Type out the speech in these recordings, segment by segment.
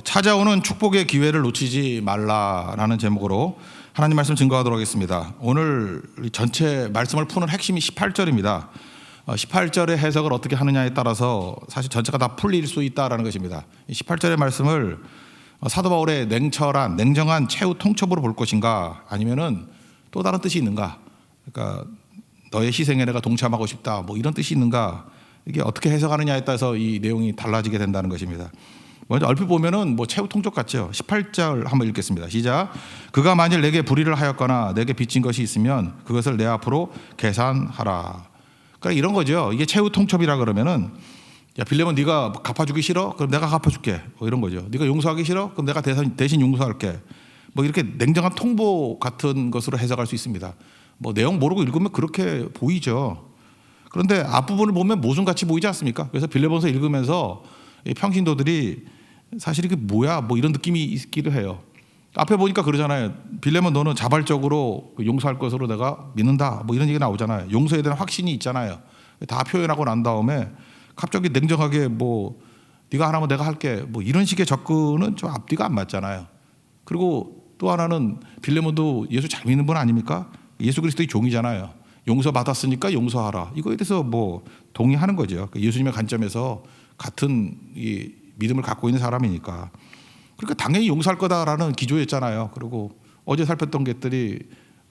찾아오는 축복의 기회를 놓치지 말라라는 제목으로 하나님 말씀 증거하도록 하겠습니다. 오늘 전체 말씀을 푸는 핵심이 18절입니다. 18절의 해석을 어떻게 하느냐에 따라서 사실 전체가 다 풀릴 수 있다라는 것입니다. 18절의 말씀을 사도 바울의 냉철한 냉정한 최후 통첩으로 볼 것인가, 아니면은 또 다른 뜻이 있는가, 그러니까 너의 희생에 내가 동참하고 싶다, 뭐 이런 뜻이 있는가, 이게 어떻게 해석하느냐에 따라서 이 내용이 달라지게 된다는 것입니다. 먼저 얼핏 보면은 뭐 최후 통첩 같죠. 18절 한번 읽겠습니다. 시작. 그가 만일 내게 불의를 하였거나 내게 빚진 것이 있으면 그것을 내 앞으로 계산하라. 그러니까 이런 거죠. 이게 최후 통첩이라 그러면은, 야 빌레몬 네가 갚아주기 싫어? 그럼 내가 갚아줄게. 뭐 이런 거죠. 네가 용서하기 싫어? 그럼 내가 대신 용서할게. 뭐 이렇게 냉정한 통보 같은 것으로 해석할 수 있습니다. 뭐 내용 모르고 읽으면 그렇게 보이죠. 그런데 앞부분을 보면 모순같이 보이지 않습니까? 그래서 빌레몬서 읽으면서 평신도들이 사실 이게 뭐야, 뭐 이런 느낌이 있기도 해요. 앞에 보니까 그러잖아요. 빌레몬 너는 자발적으로 용서할 것으로 내가 믿는다, 뭐 이런 얘기 나오잖아요. 용서에 대한 확신이 있잖아요. 다 표현하고 난 다음에 갑자기 냉정하게 뭐 네가 하라면 내가 할게, 뭐 이런 식의 접근은 좀 앞뒤가 안 맞잖아요. 그리고 또 하나는 빌레몬도 예수 잘 믿는 분 아닙니까? 예수 그리스도의 종이잖아요. 용서 받았으니까 용서하라. 이거에 대해서 뭐 동의하는 거죠. 예수님의 관점에서 같은 이 믿음을 갖고 있는 사람이니까. 그러니까 당연히 용서할 거다라는 기조였잖아요. 그리고 어제 살폈던 것들이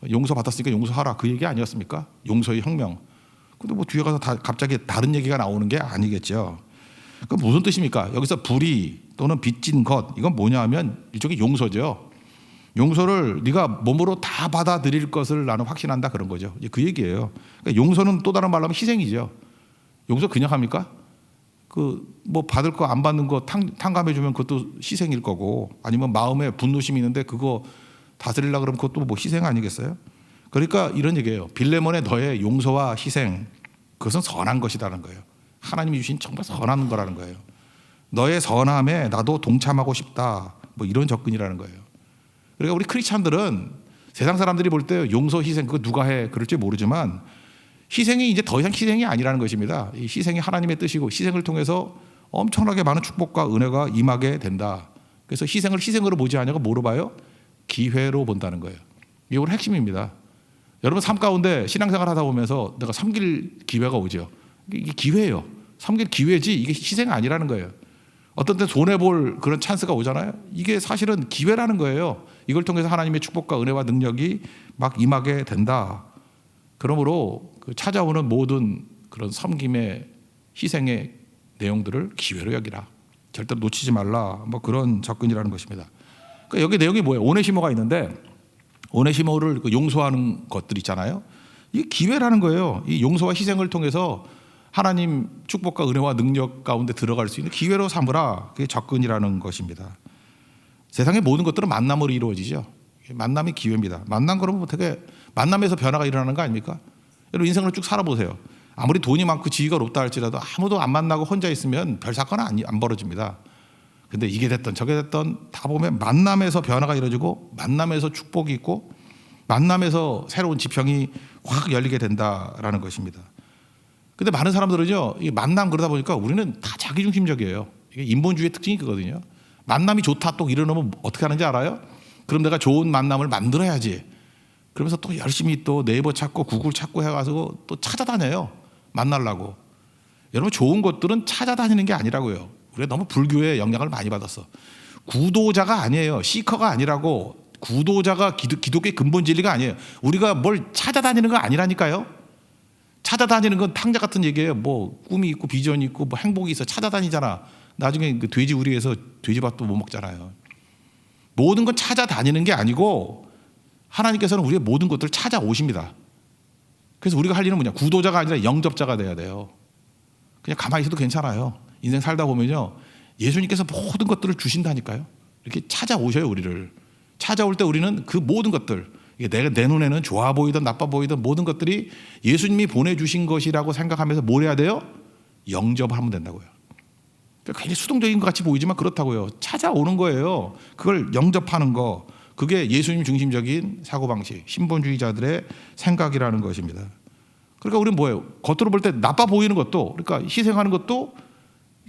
용서 받았으니까 용서하라, 그 얘기 아니었습니까? 용서의 혁명. 근데 뭐 뒤에 가서 갑자기 다른 얘기가 나오는 게 아니겠죠. 그 무슨 뜻입니까? 여기서 불의 또는 빚진 것, 이건 뭐냐 하면 일종의 용서죠. 용서를 네가 몸으로 다 받아들일 것을 나는 확신한다, 그런 거죠. 그 얘기예요. 그러니까 용서는 또 다른 말로 하면 희생이죠. 용서 그냥 합니까? 그 뭐 받을 거 안 받는 거 탕감해 주면 그것도 희생일 거고, 아니면 마음에 분노심이 있는데 그거 다스리려 그러면 그것도 뭐 희생 아니겠어요? 그러니까 이런 얘기예요. 빌레몬의 너의 용서와 희생, 그것은 선한 것이라는 거예요. 하나님이 주신 정말 선한 거라는 거예요. 너의 선함에 나도 동참하고 싶다, 뭐 이런 접근이라는 거예요. 그러니까 우리 크리스찬들은 세상 사람들이 볼 때 용서, 희생 그거 누가 해 그럴지 모르지만, 희생이 이제 더 이상 희생이 아니라는 것입니다. 이 희생이 하나님의 뜻이고, 희생을 통해서 엄청나게 많은 축복과 은혜가 임하게 된다. 그래서 희생을 희생으로 보지 않냐고 뭐로 봐요? 기회로 본다는 거예요. 이게 오늘 핵심입니다. 여러분 삶 가운데 신앙생활 하다 보면서 내가 섬길 기회가 오죠. 이게 기회예요. 섬길 기회지 이게 희생 아니라는 거예요. 어떤 때 손해볼 그런 찬스가 오잖아요. 이게 사실은 기회라는 거예요. 이걸 통해서 하나님의 축복과 은혜와 능력이 막 임하게 된다. 그러므로 그 찾아오는 모든 그런 섬김의 희생의 내용들을 기회로 여기라. 절대로 놓치지 말라. 뭐 그런 접근이라는 것입니다. 그러니까 여기 내용이 뭐예요? 오네시모가 있는데, 오네시모를 용서하는 것들 있잖아요. 이게 기회라는 거예요. 이 용서와 희생을 통해서 하나님 축복과 은혜와 능력 가운데 들어갈 수 있는 기회로 삼으라. 그게 접근이라는 것입니다. 세상의 모든 것들은 만남으로 이루어지죠. 만남이 기회입니다. 만남 그러면 되게 만남에서 변화가 일어나는 거 아닙니까? 여러분 인생을 쭉 살아보세요. 아무리 돈이 많고 지위가 높다 할지라도 아무도 안 만나고 혼자 있으면 별 사건은 안 벌어집니다. 근데 이게 됐던 저게 됐던 다 보면 만남에서 변화가 이루어지고, 만남에서 축복이 있고, 만남에서 새로운 지평이 확 열리게 된다라는 것입니다. 근데 많은 사람들은요, 이 만남 그러다 보니까 우리는 다 자기중심적이에요. 이게 인본주의의 특징이 그거든요. 만남이 좋다 또 이러놓으면 어떻게 하는지 알아요? 그럼 내가 좋은 만남을 만들어야지. 그러면서 또 열심히 또 네이버 찾고 구글 찾고 해가지고 또 찾아다녀요. 만나려고. 여러분 좋은 것들은 찾아다니는 게 아니라고요. 우리가 너무 불교의 영향을 많이 받았어. 구도자가 아니에요. 시커가 아니라고. 구도자가 기독교의 근본 진리가 아니에요. 우리가 뭘 찾아다니는 거 아니라니까요. 찾아다니는 건 탕자 같은 얘기예요. 뭐 꿈이 있고 비전이 있고 뭐 행복이 있어 찾아다니잖아. 나중에 그 돼지 우리에서 돼지밥도 못 먹잖아요. 모든 건 찾아다니는 게 아니고, 하나님께서는 우리의 모든 것들을 찾아오십니다. 그래서 우리가 할 일은 뭐냐? 구도자가 아니라 영접자가 돼야 돼요. 그냥 가만히 있어도 괜찮아요. 인생 살다 보면요, 예수님께서 모든 것들을 주신다니까요. 이렇게 찾아오셔요. 우리를 찾아올 때 우리는 그 모든 것들, 이게 내 눈에는 좋아 보이든 나빠 보이든 모든 것들이 예수님이 보내주신 것이라고 생각하면서 뭘 해야 돼요? 영접을 하면 된다고요. 굉장히 수동적인 것 같이 보이지만 그렇다고요. 찾아오는 거예요. 그걸 영접하는 거, 그게 예수님 중심적인 사고방식, 신본주의자들의 생각이라는 것입니다. 그러니까 우리는 뭐예요? 겉으로 볼 때 나빠 보이는 것도, 그러니까 희생하는 것도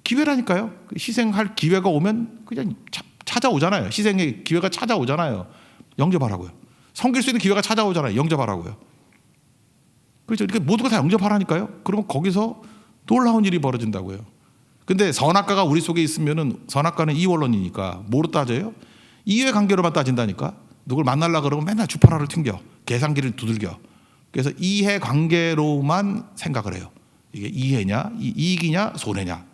기회라니까요. 희생할 기회가 오면 그냥 찾아오잖아요. 희생의 기회가 찾아오잖아요. 영접하라고요. 섬길 수 있는 기회가 찾아오잖아요. 영접하라고요. 그렇죠. 이렇게 모두가 다 영접하라니까요. 그러면 거기서 놀라운 일이 벌어진다고요. 근데 선악과가 우리 속에 있으면은 선악과는 이원론이니까 뭐로 따져요? 이해관계로만 따진다니까. 누굴 만나려고 그러면 맨날 주파라를 튕겨. 계산기를 두들겨. 그래서 이해관계로만 생각을 해요. 이게 이해냐, 이익이냐, 손해냐.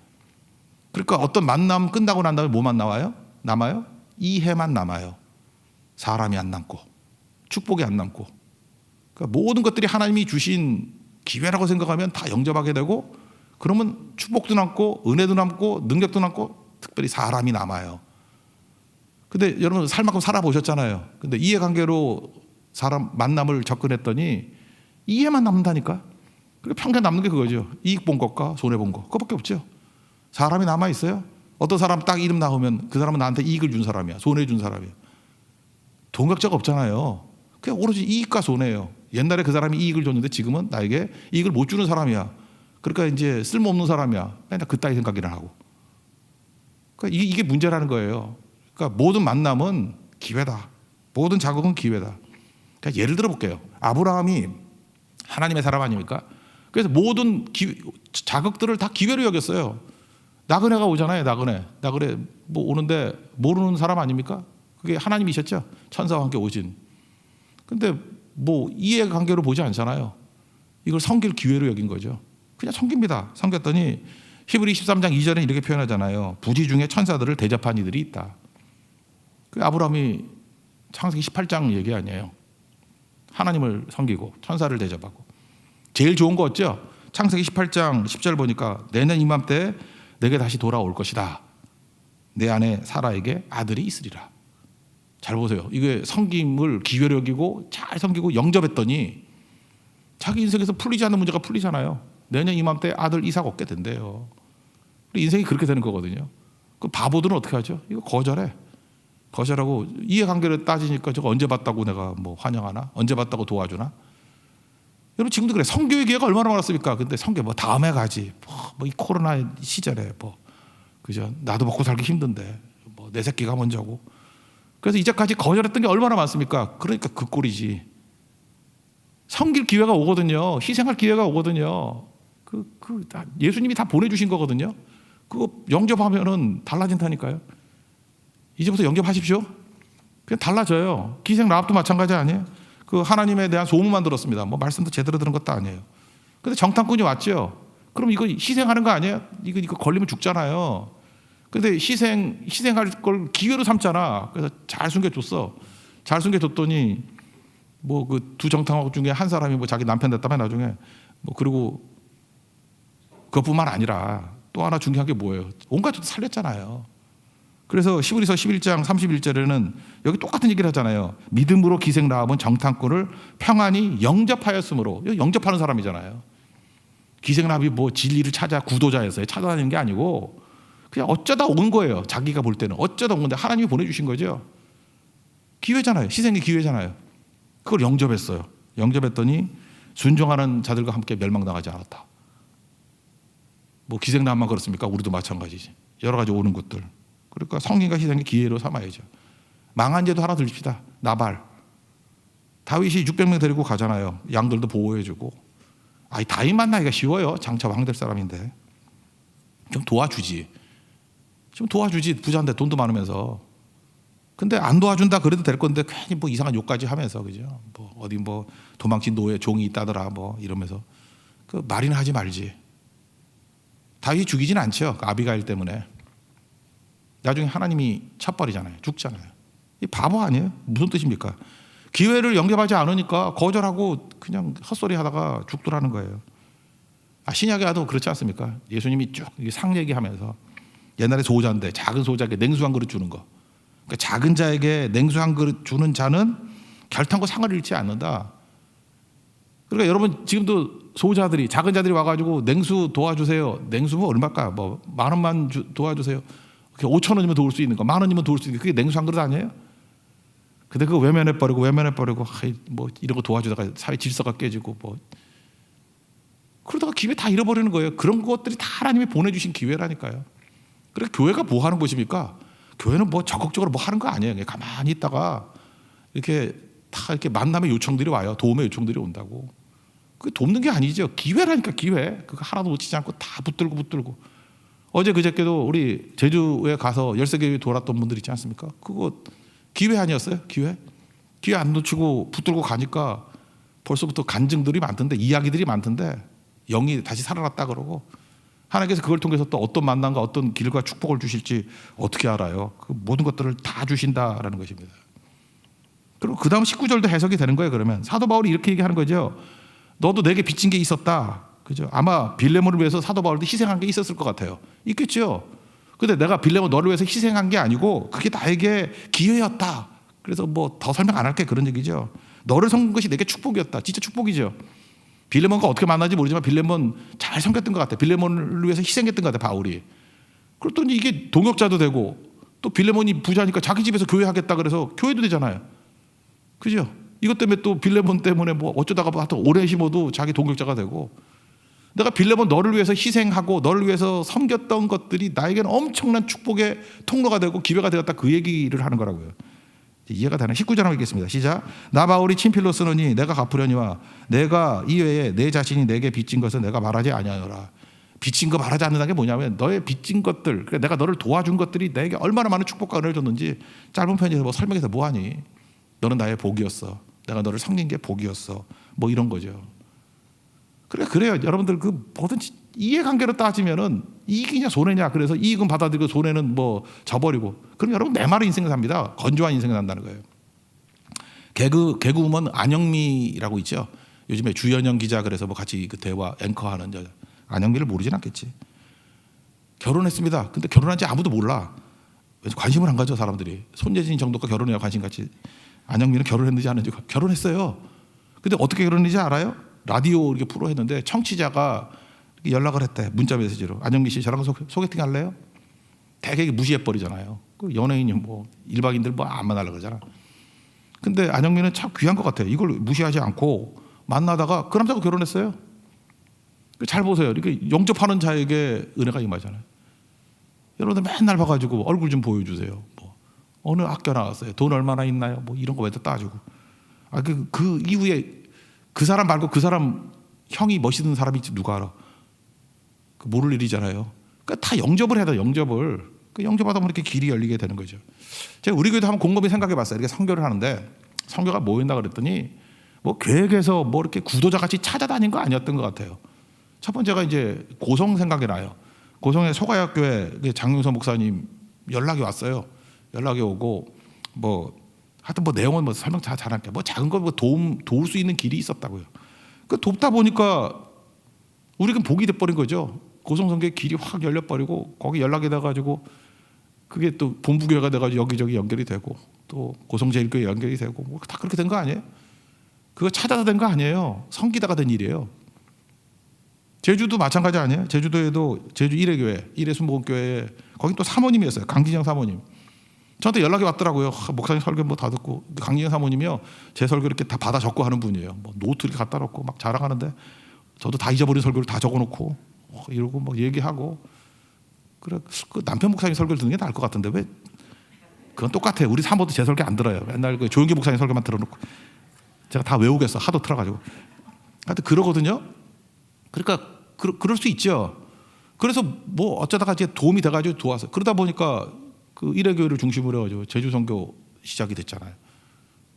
그러니까 어떤 만남 끝나고 난 다음에 뭐만 나와요? 남아요? 이해만 남아요. 사람이 안 남고 축복이 안 남고. 그러니까 모든 것들이 하나님이 주신 기회라고 생각하면 다 영접하게 되고, 그러면 축복도 남고 은혜도 남고 능력도 남고 특별히 사람이 남아요. 근데 여러분 살 만큼 살아보셨잖아요. 근데 이해관계로 사람 만남을 접근했더니 이해만 남는다니까. 그러니까 평생 남는 게 그거죠. 이익 본 것과 손해 본 것. 그거밖에 없죠. 사람이 남아 있어요. 어떤 사람 딱 이름 나오면 그 사람은 나한테 이익을 준 사람이야. 손해 준 사람이야. 동격자가 없잖아요. 그냥 오로지 이익과 손해예요. 옛날에 그 사람이 이익을 줬는데 지금은 나에게 이익을 못 주는 사람이야. 그러니까 이제 쓸모없는 사람이야. 맨날 그따위 생각이나 하고. 그러니까 이게 문제라는 거예요. 그러니까 모든 만남은 기회다. 모든 자극은 기회다. 그러니까 예를 들어 볼게요. 아브라함이 하나님의 사람 아닙니까? 그래서 모든 자극들을 다 기회로 여겼어요. 나그네가 오잖아요. 나그네 뭐 오는데 모르는 사람 아닙니까? 그게 하나님이셨죠. 천사와 함께 오신. 근데 뭐 이해관계로 보지 않잖아요. 이걸 섬길 기회로 여긴 거죠. 그냥 섬깁니다. 섬겼더니 히브리 13장 2절에 이렇게 표현하잖아요. 부지 중에 천사들을 대접한 이들이 있다. 그 아브라함이 창세기 18장 얘기 아니에요. 하나님을 섬기고 천사를 대접하고. 제일 좋은 거 없죠? 창세기 18장 10절 보니까 내년 이맘때 내게 다시 돌아올 것이다. 내 아내 사라에게 아들이 있으리라. 잘 보세요. 이게 섬김을 기회로 여기고 잘 섬기고 영접했더니 자기 인생에서 풀리지 않는 문제가 풀리잖아요. 내년 이맘때 아들 이삭 얻게 된대요. 인생이 그렇게 되는 거거든요. 그 바보들은 어떻게 하죠? 이거 거절해. 거절하고 이해관계를 따지니까 저거 언제 봤다고 내가 뭐 환영하나? 언제 봤다고 도와주나? 여러분 지금도 그래. 선교의 기회가 얼마나 많았습니까? 근데 선교 뭐 다음에 가지. 뭐 이 코로나 시절에 뭐 그죠? 나도 먹고 살기 힘든데 뭐 내 새끼가 먼저고. 그래서 이제까지 거절했던 게 얼마나 많습니까? 그러니까 그 꼴이지. 섬길 기회가 오거든요. 희생할 기회가 오거든요. 예수님이 다 보내주신 거거든요. 그거 영접하면은 달라진다니까요. 이제부터 영접하십시오. 그냥 달라져요. 기생 라합도 마찬가지 아니에요? 그 하나님에 대한 소문만 들었습니다. 뭐 말씀도 제대로 들은 것도 아니에요. 근데 정탐꾼이 왔죠. 그럼 이거 희생하는 거 아니에요? 이거 걸리면 죽잖아요. 근데 희생할 걸 기회로 삼잖아. 그래서 잘 숨겨줬어. 잘 숨겨줬더니 뭐 그 두 정탐꾼 중에 한 사람이 뭐 자기 남편 됐다며 나중에 뭐 그리고 그것뿐만 아니라 또 하나 중요한 게 뭐예요? 온갖 것도 살렸잖아요. 그래서 히브리서 11장 31절에는 여기 똑같은 얘기를 하잖아요. 믿음으로 기생 라합은 정탐꾼을 평안히 영접하였으므로. 영접하는 사람이잖아요. 기생 라합이 뭐 진리를 찾아 구도자였어요. 찾아다니는 게 아니고 그냥 어쩌다 온 거예요. 자기가 볼 때는 어쩌다 온 건데 하나님이 보내주신 거죠. 기회잖아요. 희생의 기회잖아요. 그걸 영접했어요. 영접했더니 순종하는 자들과 함께 멸망당하지 않았다. 뭐 기생 라합만 그렇습니까? 우리도 마찬가지지. 여러 가지 오는 것들. 그러니까 성인과 희생의 기회로 삼아야죠. 망한 죄도 하나 들립시다. 나발. 다윗이 600명 데리고 가잖아요. 양들도 보호해주고. 다윗 만나기가 쉬워요. 장차 왕 될 사람인데. 좀 도와주지. 부자인데 돈도 많으면서. 근데 안 도와준다 그래도 될 건데 괜히 뭐 이상한 욕까지 하면서 그죠? 뭐 어디 뭐 도망친 노예 종이 있다더라 뭐 이러면서 그 말이나 하지 말지. 다윗이 죽이진 않죠. 그 아비가일 때문에. 나중에 하나님이 쳐버리잖아요. 죽잖아요. 이 바보 아니에요? 무슨 뜻입니까? 기회를 영접하지 않으니까 거절하고 그냥 헛소리 하다가 죽더라는 거예요. 신약에 와도 그렇지 않습니까? 예수님이 쭉 상 얘기하면서 옛날에 소자인데 작은 소자에게 냉수 한 그릇 주는 거. 그러니까 작은 자에게 냉수 한 그릇 주는 자는 결탄코 상을 잃지 않는다. 그러니까 여러분 지금도 소자들이 작은 자들이 와가지고 냉수 도와주세요. 냉수 뭐 얼마일까? 뭐 10,000원만 도와주세요. 5,000원이면 도울 수 있는 거, 10,000원이면 도울 수 있는 거, 그게 냉수 한 그릇 아니에요? 근데 그거 외면해버리고 뭐 이런 거 도와주다가 사회 질서가 깨지고 뭐 그러다가 기회 다 잃어버리는 거예요. 그런 것들이 다 하나님이 보내주신 기회라니까요. 그러니까 교회가 뭐 하는 곳입니까? 교회는 뭐 적극적으로 뭐 하는 거 아니에요. 그냥 가만히 있다가 이렇게 다 이렇게 만남의 요청들이 와요. 도움의 요청들이 온다고. 그게 돕는 게 아니죠. 기회라니까, 기회. 그거 하나도 놓치지 않고 다 붙들고. 어제 그저께도 우리 제주에 가서 열세교회 돌았던 분들 있지 않습니까? 그거 기회 아니었어요? 기회 안 놓치고 붙들고 가니까 벌써부터 간증들이 많던데, 이야기들이 많던데, 영이 다시 살아났다 그러고, 하나님께서 그걸 통해서 또 어떤 만남과 어떤 길과 축복을 주실지 어떻게 알아요? 그 모든 것들을 다 주신다라는 것입니다. 그리고 그 다음 19절도 해석이 되는 거예요. 그러면 사도 바울이 이렇게 얘기하는 거죠. 너도 내게 빚진 게 있었다. 그죠? 아마 빌레몬을 위해서 사도 바울도 희생한 게 있었을 것 같아요. 있겠죠. 근데 내가 빌레몬 너를 위해서 희생한 게 아니고 그게 나에게 기회였다. 그래서 뭐 더 설명 안 할게, 그런 얘기죠. 너를 섬긴 것이 내게 축복이었다. 진짜 축복이죠. 빌레몬과 어떻게 만나는지 모르지만 빌레몬 잘 섬겼던 것 같아요. 빌레몬을 위해서 희생했던 것 같아요, 바울이. 그랬더니 이게 동역자도 되고, 또 빌레몬이 부자니까 자기 집에서 교회 하겠다 그래서 교회도 되잖아요. 그죠? 이것 때문에 또 빌레몬 때문에 뭐 어쩌다가 뭐 하여튼 오래 심어도 자기 동역자가 되고, 내가 빌레몬 너를 위해서 희생하고 너를 위해서 섬겼던 것들이 나에게는 엄청난 축복의 통로가 되고 기회가 되었다, 그 얘기를 하는 거라고요. 이해가 되나? 19절 한번 읽겠습니다. 시작. 나 바울이 친필로 쓰노니 내가 갚으려니와 내가 이외에 내 자신이 내게 빚진 것은 내가 말하지 아니하노라. 빚진 거 말하지 않는다는 게 뭐냐면 너의 빚진 것들, 그러니까 내가 너를 도와준 것들이 내게 얼마나 많은 축복과 은혜를 줬는지 짧은 편지에서 뭐 설명해서 뭐하니? 너는 나의 복이었어. 내가 너를 섬긴 게 복이었어. 뭐 이런 거죠. 그래요. 여러분들 그 뭐든지 이해관계로 따지면은 이익이냐 손해냐. 그래서 이익은 받아들이고 손해는 뭐 져버리고. 그럼 여러분 메마른 인생을 삽니다. 건조한 인생을 산다는 거예요. 개그우먼 안영미라고 있죠. 요즘에 주연영 기자 그래서 뭐 같이 그 대화 앵커하는 여자. 안영미를 모르진 않겠지. 결혼했습니다. 근데 결혼한 지 아무도 몰라. 왠지 관심을 안 가져 사람들이. 손예진 정도가 결혼해야 관심 갖지. 안영미는 결혼했는지 안 했는지. 결혼했어요. 근데 어떻게 결혼했는지 알아요? 라디오 이렇게 프로 했는데 청취자가 연락을 했대. 문자 메시지로. 안영미 씨 저랑 소개팅 할래요? 되게 무시해버리잖아요. 그 연예인이 뭐 일반인들 뭐 안 만나려고 그러잖아. 근데 안영미는 참 귀한 것 같아요. 이걸 무시하지 않고 만나다가 그 남자하고 결혼했어요. 잘 보세요. 이렇게 영접하는 자에게 은혜가 임하잖아요. 여러분들 맨날 봐가지고 얼굴 좀 보여주세요. 뭐 어느 학교 나왔어요? 돈 얼마나 있나요? 뭐 이런 거 왜 또 따지고. 그 이후에 그 사람 말고 그 사람 형이 멋있는 사람이 있지 누가 알아? 그 모를 일이잖아요. 그러니까 다 영접을 해야 돼. 영접을. 그 영접하다 보면 이렇게 길이 열리게 되는 거죠. 제가 우리 교회도 한번 곰곰이 생각해봤어요. 이렇게 선교를 하는데 선교가 뭐였나 그랬더니 뭐 계획해서 뭐 이렇게 구도자 같이 찾아다닌 거 아니었던 것 같아요. 첫 번째가 이제 고성 생각이 나요. 고성의 소가약교회 장용서 목사님 연락이 왔어요. 연락이 오고 뭐 하여튼 뭐 내용은 뭐 설명 다 잘할게. 뭐 작은 거 뭐 도울 수 있는 길이 있었다고요. 그 돕다 보니까 우리가 복이 돼버린 거죠. 고성선교의 길이 확 열려버리고 거기 연락이 돼가지고 그게 또 본부교회가 돼가지고 여기저기 연결이 되고 또 고성제일교회 연결이 되고 뭐 다 그렇게 된 거 아니에요? 그거 찾아서 된 거 아니에요. 섬기다가 된 일이에요. 제주도 마찬가지 아니에요? 제주도에도 제주 일회교회, 일회순복음교회에 거기 또 사모님이었어요. 강진영 사모님. 저한테 연락이 왔더라고요. 목사님 설교 뭐 다 듣고 강진영 사모님이요. 제 설교 이렇게 다 받아 적고 하는 분이에요. 뭐 노트 이렇게 갖다 놓고 막 자랑하는데 저도 다 잊어버린 설교를 다 적어놓고 이러고 막 얘기하고 그래 그 남편 목사님 설교를 듣는 게 나을 것 같은데 왜 그건 똑같아요. 우리 사모도 제 설교 안 들어요. 맨날 그 조영기 목사님 설교만 들어놓고 제가 다 외우겠어. 하도 틀어가지고 하여튼 그러거든요. 그러니까 그럴 수 있죠. 그래서 뭐 어쩌다가 이제 도움이 돼가지고 도와서 그러다 보니까 그 일회교회를 중심으로 해가지고 제주 선교 시작이 됐잖아요.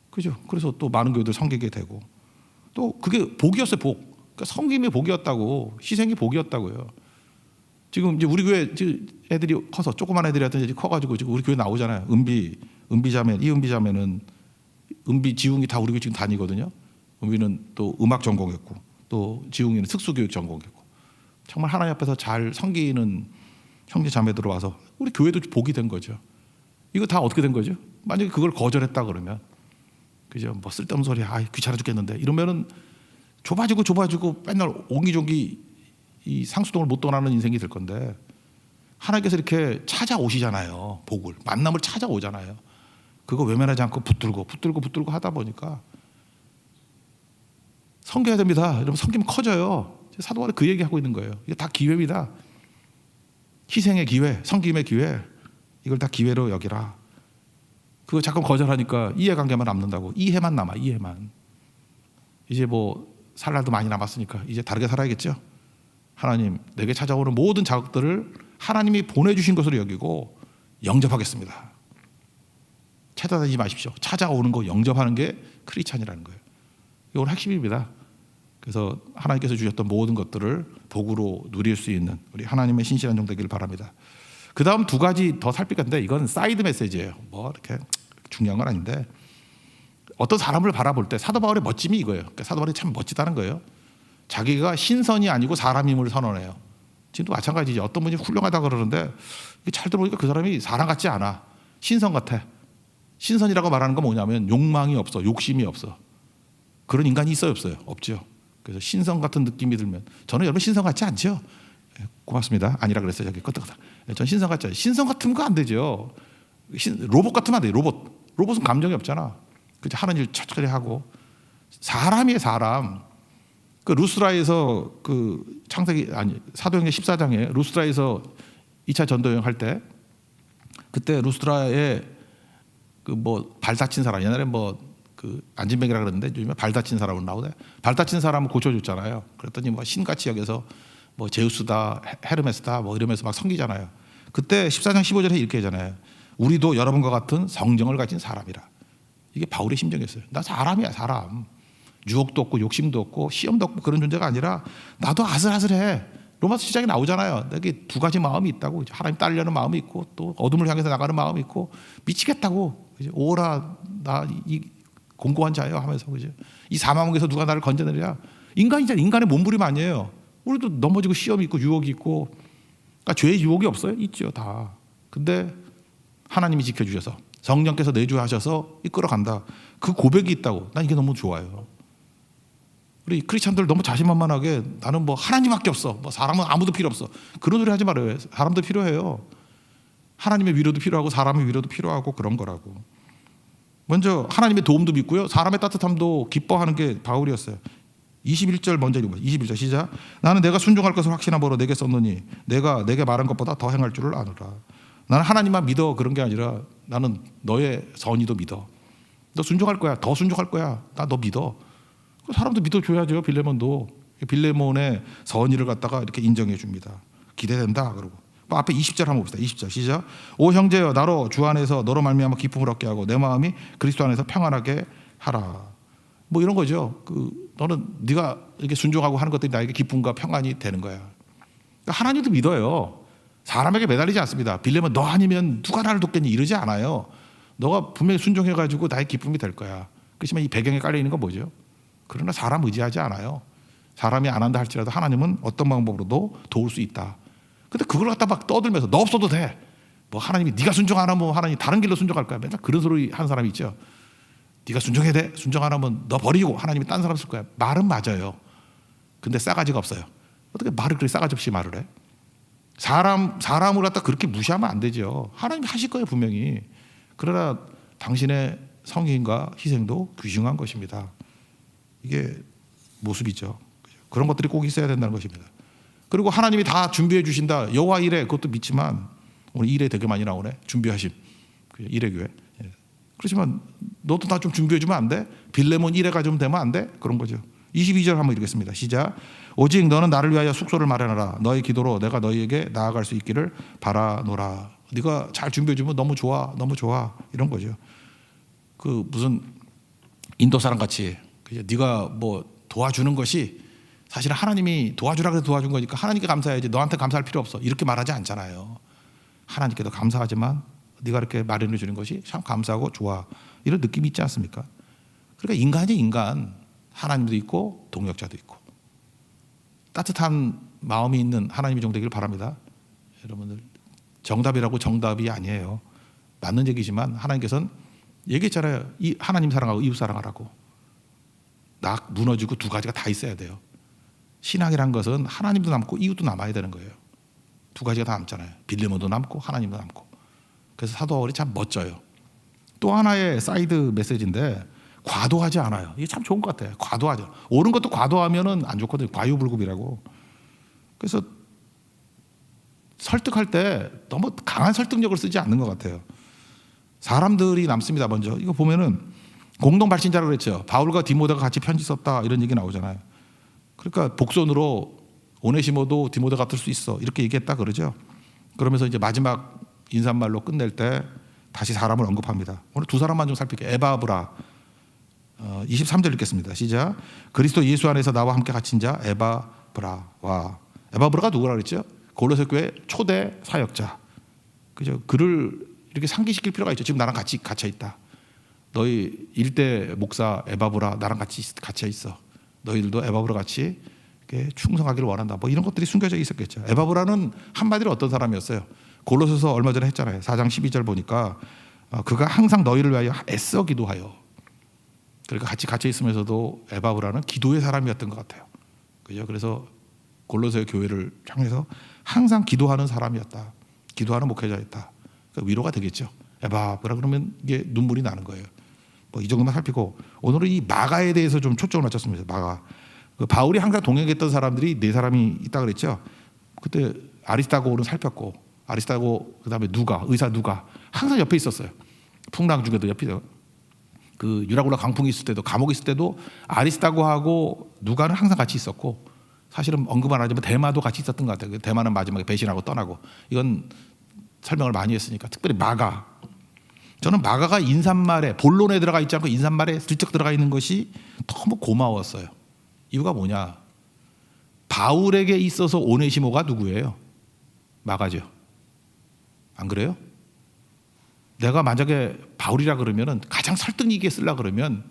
그죠? 그래서 또 많은 교회들 섬기게 되고 또 그게 복이었어요. 복. 그러니까 섬김이 복이었다고, 희생이 복이었다고요. 지금 이제 우리 교회 애들이 커서 조그만 애들이 하여튼 이제 커가지고 지금 우리 교회 나오잖아요. 은비자매, 이은비자매는 은비 지웅이 다 우리 교회 지금 다니거든요. 은비는 또 음악 전공했고 또 지웅이는 특수교육 전공했고 정말 하나님 앞에서 잘 섬기는 형제 자매들 와서 우리 교회도 복이 된 거죠. 이거 다 어떻게 된 거죠? 만약에 그걸 거절했다 그러면 그죠? 뭐 쓸데없는 소리, 귀찮아 죽겠는데 이러면은 좁아지고 맨날 옹기종기 이 상수동을 못 떠나는 인생이 될 건데 하나님께서 이렇게 찾아오시잖아요. 복을 만남을 찾아오잖아요. 그거 외면하지 않고 붙들고 하다 보니까 섬겨야 됩니다. 여러분 섬기면 커져요. 사도 바울이 그 얘기하고 있는 거예요. 이게 다 기회입니다. 희생의 기회, 섬김의 기회. 이걸 다 기회로 여기라. 그거 자꾸 거절하니까 이해관계만 남는다고. 이해만 남아. 이해만. 이제 뭐 살 날도 많이 남았으니까 이제 다르게 살아야겠죠. 하나님, 내게 찾아오는 모든 자극들을 하나님이 보내주신 것으로 여기고 영접하겠습니다. 찾아다니지 마십시오. 찾아오는 거 영접하는 게 크리스찬이라는 거예요. 이건 핵심입니다. 그래서 하나님께서 주셨던 모든 것들을 도구로 누릴 수 있는 우리 하나님의 신실한 종 되기를 바랍니다. 그 다음 두 가지 더 살필 건데 이건 사이드 메시지예요. 뭐 이렇게 중요한 건 아닌데, 어떤 사람을 바라볼 때 사도 바울의 멋짐이 이거예요. 그러니까 사도 바울이 참 멋지다는 거예요. 자기가 신선이 아니고 사람임을 선언해요. 지금도 마찬가지죠. 어떤 분이 훌륭하다 그러는데 잘 들어보니까 그 사람이 사람 같지 않아. 신선 같아. 신선이라고 말하는 건 뭐냐면 욕망이 없어, 욕심이 없어. 그런 인간이 있어요, 없어요? 없죠. 그래서 신선 같은 느낌이 들면, 저는 여러분 신선 같지 않죠? 고맙습니다. 아니라 그랬어요. 저기 껐다가. 전 신선 같지 않아요. 신선 같으면 안 되죠. 로봇 같으면 안 돼요. 로봇은 감정이 없잖아. 그죠? 하는 일 천천히 하고. 사람이에요, 사람. 그 루스라에서 그 창세기 아니 사도행전 14장에 루스라에서 2차 전도여행 할 때, 그때 루스라에 그 뭐 발 다친 사람, 옛날에 뭐 그 안진뱅이라 그랬는데 요즘에 발 다친 사람으로 나오네. 발 다친 사람을 고쳐줬잖아요. 그랬더니 뭐 신같이 여기서 뭐 제우스다, 헤르메스다 뭐 이러면서 막 섬기잖아요. 그때 14장 15절에 이렇게 하잖아요. 우리도 여러분과 같은 성정을 가진 사람이라. 이게 바울의 심정이었어요. 나 사람이야, 사람. 유혹도 없고 욕심도 없고 시험도 없고 그런 존재가 아니라 나도 아슬아슬해. 로마서 시작에 나오잖아요. 내게 두 가지 마음이 있다고. 하나님 따르려는 마음이 있고 또 어둠을 향해서 나가는 마음이 있고 미치겠다고. 오라 나 이 공고한 자예요 하면서, 그죠? 이 사망에서 누가 나를 건져내랴. 인간이잖아. 인간의 몸부림 아니에요. 우리도 넘어지고 시험이 있고 유혹이 있고. 그러니까 죄의 유혹이 없어요? 있죠, 다. 근데 하나님이 지켜주셔서 성령께서 내주하셔서 이끌어간다. 그 고백이 있다고. 난 이게 너무 좋아요. 우리 크리스찬들 너무 자신만만하게 나는 뭐 하나님밖에 없어. 뭐 사람은 아무도 필요 없어. 그런 소리 하지 말아요. 사람도 필요해요. 하나님의 위로도 필요하고 사람의 위로도 필요하고 그런 거라고. 먼저 하나님의 도움도 믿고요. 사람의 따뜻함도 기뻐하는 게 바울이었어요. 21절 먼저 읽어봐요. 21절 시작. 나는 내가 순종할 것을 확신함으로 내게 썼노니 내가 내게 말한 것보다 더 행할 줄을 아노라. 나는 하나님만 믿어 그런 게 아니라 나는 너의 선의도 믿어. 너 순종할 거야. 더 순종할 거야. 나 너 믿어. 사람도 믿어줘야죠. 빌레몬도. 빌레몬의 선의를 갖다가 이렇게 인정해 줍니다. 기대된다 그러고. 앞에 20절 한번 봅시다. 20절 시작. 오 형제여, 나로 주 안에서 너로 말미암아 기쁨을 얻게 하고 내 마음이 그리스도 안에서 평안하게 하라. 뭐 이런 거죠. 너는 네가 이렇게 순종하고 하는 것들이 나에게 기쁨과 평안이 되는 거야. 그러니까 하나님도 믿어요. 사람에게 매달리지 않습니다. 빌레몬 너 아니면 누가 나를 돕겠니 이러지 않아요. 너가 분명히 순종해가지고 나의 기쁨이 될 거야. 그렇지만 이 배경에 깔려 있는 건 뭐죠? 그러나 사람 의지하지 않아요. 사람이 안 한다 할지라도 하나님은 어떤 방법으로도 도울 수 있다. 근데 그걸 갖다 막 떠들면서 너 없어도 돼. 뭐 하나님이 네가 순종 안 하면 하나님 다른 길로 순종할 거야. 맨날 그런 소리 하는 사람이 있죠. 네가 순종해야 돼. 순종 안 하면 너 버리고 하나님이 딴 사람 쓸 거야. 말은 맞아요. 근데 싸가지가 없어요. 어떻게 말을 그렇게 싸가지 없이 말을 해? 사람을 갖다 그렇게 무시하면 안 되죠. 하나님이 하실 거예요, 분명히. 그러나 당신의 성인과 희생도 귀중한 것입니다. 이게 모습이죠. 그런 것들이 꼭 있어야 된다는 것입니다. 그리고 하나님이 다 준비해 주신다. 여호와 이레 그것도 믿지만 오늘 이레 되게 많이 나오네. 준비하심. 이레 교회. 그렇지만 너도 다 좀 준비해 주면 안 돼? 빌레몬 이레가 좀 되면 안 돼? 그런 거죠. 22절 한번 읽겠습니다. 시작. 오직 너는 나를 위하여 숙소를 마련하라. 너의 기도로 내가 너희에게 나아갈 수 있기를 바라노라. 네가 잘 준비해 주면 너무 좋아. 너무 좋아. 이런 거죠. 그 무슨 인도 사람 같이 네가 뭐 도와주는 것이 사실은 하나님이 도와주라 그래서 도와준 거니까 하나님께 감사해야지 너한테 감사할 필요 없어. 이렇게 말하지 않잖아요. 하나님께도 감사하지만 네가 이렇게 마련해 주는 것이 참 감사하고 좋아. 이런 느낌이 있지 않습니까? 그러니까 인간이 인간. 하나님도 있고 동역자도 있고 따뜻한 마음이 있는 하나님의 종 되기를 바랍니다. 여러분들 정답이라고 정답이 아니에요. 맞는 얘기지만 하나님께서는 얘기했잖아요. 이 하나님 사랑하고 이웃 사랑하라고. 딱 무너지고 두 가지가 다 있어야 돼요. 신앙이란 것은 하나님도 남고 이웃도 남아야 되는 거예요. 두 가지가 다 남잖아요. 빌레몬도 남고 하나님도 남고. 그래서 사도 바울이 참 멋져요. 또 하나의 사이드 메시지인데 과도하지 않아요. 이게 참 좋은 것 같아요. 과도하죠. 옳은 것도 과도하면은 안 좋거든요. 과유불급이라고. 그래서 설득할 때 너무 강한 설득력을 쓰지 않는 것 같아요. 사람들이 남습니다. 먼저 이거 보면은 공동 발신자라고 그랬죠. 바울과 디모데가 같이 편지 썼다 이런 얘기 나오잖아요. 그러니까 복선으로 오네시모도 디모데 같을 수 있어 이렇게 얘기했다 그러죠. 그러면서 이제 마지막 인사말로 끝낼 때 다시 사람을 언급합니다. 오늘 두 사람만 좀 살필게요. 에바브라 23절 읽겠습니다. 시작. 그리스도 예수 안에서 나와 함께 갇힌 자 에바브라와. 에바브라가 누구라 그랬죠? 골로새 교회 초대 사역자. 그죠? 그를 이렇게 상기시킬 필요가 있죠. 지금 나랑 같이 갇혀 있다. 너희 일대 목사 에바브라 나랑 같이 갇혀 있어. 너희들도 에바브라 같이 충성하기를 원한다. 뭐 이런 것들이 숨겨져 있었겠죠. 에바브라는 한마디로 어떤 사람이었어요? 골로새서 얼마 전에 했잖아요. 4장 12절 보니까 그가 항상 너희를 위하여 애써 기도하여. 그러니까 같이 갇혀 있으면서도 에바브라는 기도의 사람이었던 것 같아요. 그죠? 그래서 골로새 교회를 향해서 항상 기도하는 사람이었다. 기도하는 목회자였다. 그러니까 위로가 되겠죠. 에바브라 그러면 이게 눈물이 나는 거예요. 뭐 이 정도만 살피고 오늘은 이 마가에 대해서 좀 초점을 맞췄습니다. 마가. 그 바울이 항상 동행했던 사람들이 네 사람이 있다 그랬죠. 그때 아리스타고는 살폈고 아리스타고 그다음에 누가 의사 누가 항상 옆에 있었어요. 풍랑 중에도 옆에 그 유라굴라 광풍이 있을 때도 감옥에 있을 때도 아리스타고하고 누가는 항상 같이 있었고 사실은 언급 안 하지만 대마도 같이 있었던 것 같아요. 대마는 마지막에 배신하고 떠나고 이건 설명을 많이 했으니까 특별히 마가. 저는 마가가 인사말에 본론에 들어가 있지 않고 인사말에 슬쩍 들어가 있는 것이 너무 고마웠어요. 이유가 뭐냐? 바울에게 있어서 오네시모가 누구예요? 마가죠. 안 그래요? 내가 만약에 바울이라 그러면은 가장 설득 있게 쓰려 그러면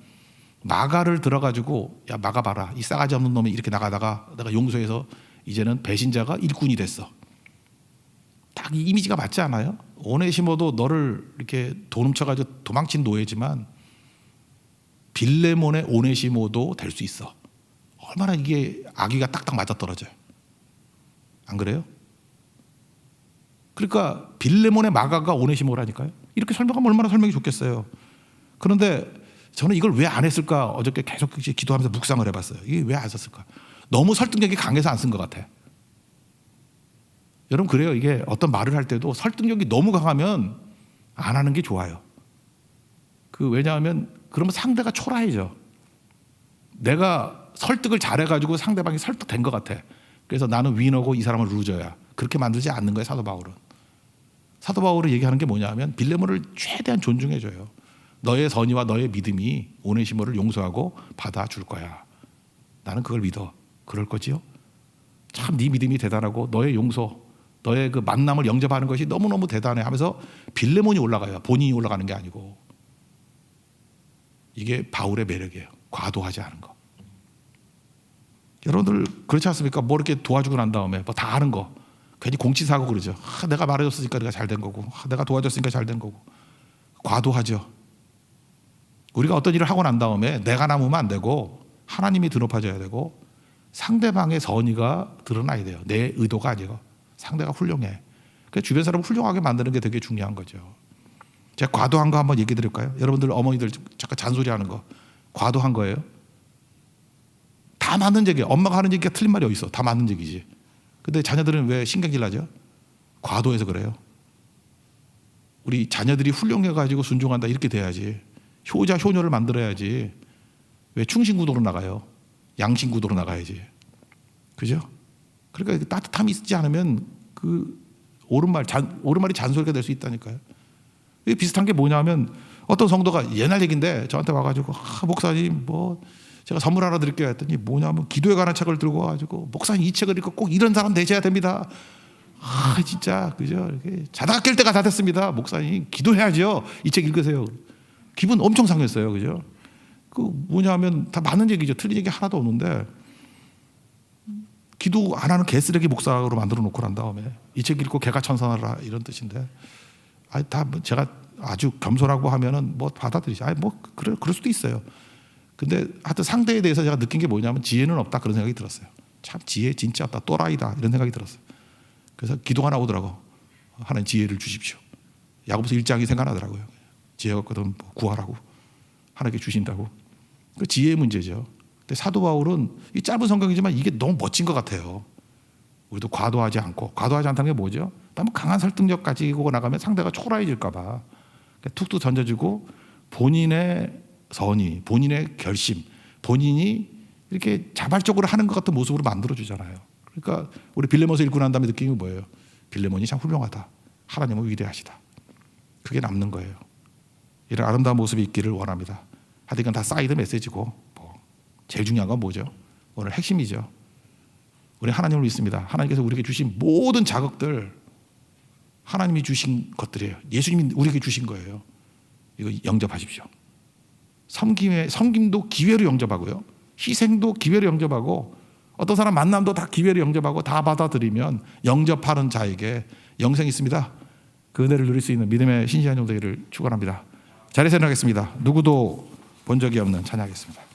마가를 들어가지고 야 마가 봐라 이 싸가지 없는 놈이 이렇게 나가다가 내가 용서해서 이제는 배신자가 일꾼이 됐어. 딱 이 이미지가 맞지 않아요? 오네시모도 너를 이렇게 돈 훔쳐가지고 도망친 노예지만 빌레몬의 오네시모도 될 수 있어. 얼마나 이게 아기가 딱딱 맞아떨어져요. 안 그래요? 그러니까 빌레몬의 마가가 오네시모라니까요. 이렇게 설명하면 얼마나 설명이 좋겠어요. 그런데 저는 이걸 왜 안 했을까 어저께 계속 기도하면서 묵상을 해봤어요. 이게 왜 안 썼을까? 너무 설득력이 강해서 안 쓴 것 같아. 여러분 그래요. 이게 어떤 말을 할 때도 설득력이 너무 강하면 안 하는 게 좋아요. 왜냐하면 그러면 상대가 초라해져. 내가 설득을 잘해가지고 상대방이 설득된 것 같아. 그래서 나는 위너고 이 사람은 루저야. 그렇게 만들지 않는 거예요. 사도 바울은. 사도 바울이 얘기하는 게 뭐냐면 빌레몬을 최대한 존중해줘요. 너의 선의와 너의 믿음이 오네시모를 용서하고 받아줄 거야. 나는 그걸 믿어. 그럴 거지요? 참 네 믿음이 대단하고 너의 용서 너의 그 만남을 영접하는 것이 너무너무 대단해 하면서 빌레몬이 올라가요. 본인이 올라가는 게 아니고. 이게 바울의 매력이에요. 과도하지 않은 거. 여러분들 그렇지 않습니까? 뭐 이렇게 도와주고 난 다음에 뭐 다 아는 거 괜히 공치사고 그러죠. 내가 말해줬으니까 내가 잘 된 거고 내가 도와줬으니까 잘 된 거고. 과도하죠. 우리가 어떤 일을 하고 난 다음에 내가 남으면 안 되고 하나님이 드높아져야 되고 상대방의 선의가 드러나야 돼요. 내 의도가 아니고 상대가 훌륭해. 그래서 주변 사람을 훌륭하게 만드는 게 되게 중요한 거죠. 제가 과도한 거 한번 얘기해 드릴까요? 여러분들 어머니들 잠깐 잔소리하는 거 과도한 거예요? 다 맞는 얘기예요. 엄마가 하는 얘기가 틀린 말이 어디 있어? 다 맞는 얘기지. 근데 자녀들은 왜 신경질 나죠? 과도해서 그래요. 우리 자녀들이 훌륭해가지고 순종한다 이렇게 돼야지. 효자 효녀를 만들어야지. 왜 충신구도로 나가요? 양신구도로 나가야지. 그죠? 그러니까 따뜻함이 있지 않으면 옳은 말이 잔소리가 될 수 있다니까요. 이게 비슷한 게 뭐냐면 어떤 성도가 옛날 얘기인데 저한테 와가지고 목사님 뭐 제가 선물 하나 드릴게요 했더니 뭐냐면 기도에 관한 책을 들고 와가지고 목사님 이 책을 읽고 꼭 이런 사람 되셔야 됩니다. 진짜 그죠? 이렇게 자다가 깰 때가 다 됐습니다. 목사님 기도해야죠. 이 책 읽으세요. 기분 엄청 상했어요. 그죠? 뭐냐면 다 맞는 얘기죠. 틀린 얘기 하나도 없는데 기도 안 하는 개쓰레기 목사로 만들어 놓고 난 다음에 이 책 읽고 개가 천선하라 이런 뜻인데 다 제가 아주 겸손하고 하면은 뭐 받아들이지. 그럴 수도 있어요. 근데 하여튼 상대에 대해서 제가 느낀 게 뭐냐면 지혜는 없다 그런 생각이 들었어요. 참 지혜 진짜 없다 또라이다 이런 생각이 들었어요. 그래서 기도가 나오더라고. 하나님 지혜를 주십시오. 야고보서 1장이 생각나더라고요. 지혜가 없거든 구하라고 하나님께 주신다고. 그 지혜의 문제죠. 근데 사도 바울은 이 짧은 성경이지만 이게 너무 멋진 것 같아요. 우리도 과도하지 않고, 과도하지 않다는 게 뭐죠? 너무 강한 설득력 가지고 나가면 상대가 초라해질까 봐 툭툭 던져주고, 본인의 선의, 본인의 결심, 본인이 이렇게 자발적으로 하는 것 같은 모습으로 만들어주잖아요. 그러니까 우리 빌레몬서 읽고 난 다음에 느낀 게 뭐예요? 빌레몬이 참 훌륭하다. 하나님은 위대하시다. 그게 남는 거예요. 이런 아름다운 모습이 있기를 원합니다. 하여튼 이건 다 사이드 메시지고, 제일 중요한 건 뭐죠? 오늘 핵심이죠. 우리 하나님을 믿습니다. 하나님께서 우리에게 주신 모든 자극들 하나님이 주신 것들이에요. 예수님이 우리에게 주신 거예요. 이거 영접하십시오. 섬김도 기회로 영접하고요, 희생도 기회로 영접하고, 어떤 사람 만남도 다 기회로 영접하고, 다 받아들이면 영접하는 자에게 영생이 있습니다. 그 은혜를 누릴 수 있는 믿음의 신실한 종 되기를 축원합니다. 자리에서 일어나겠습니다. 누구도 본 적이 없는 찬양하겠습니다.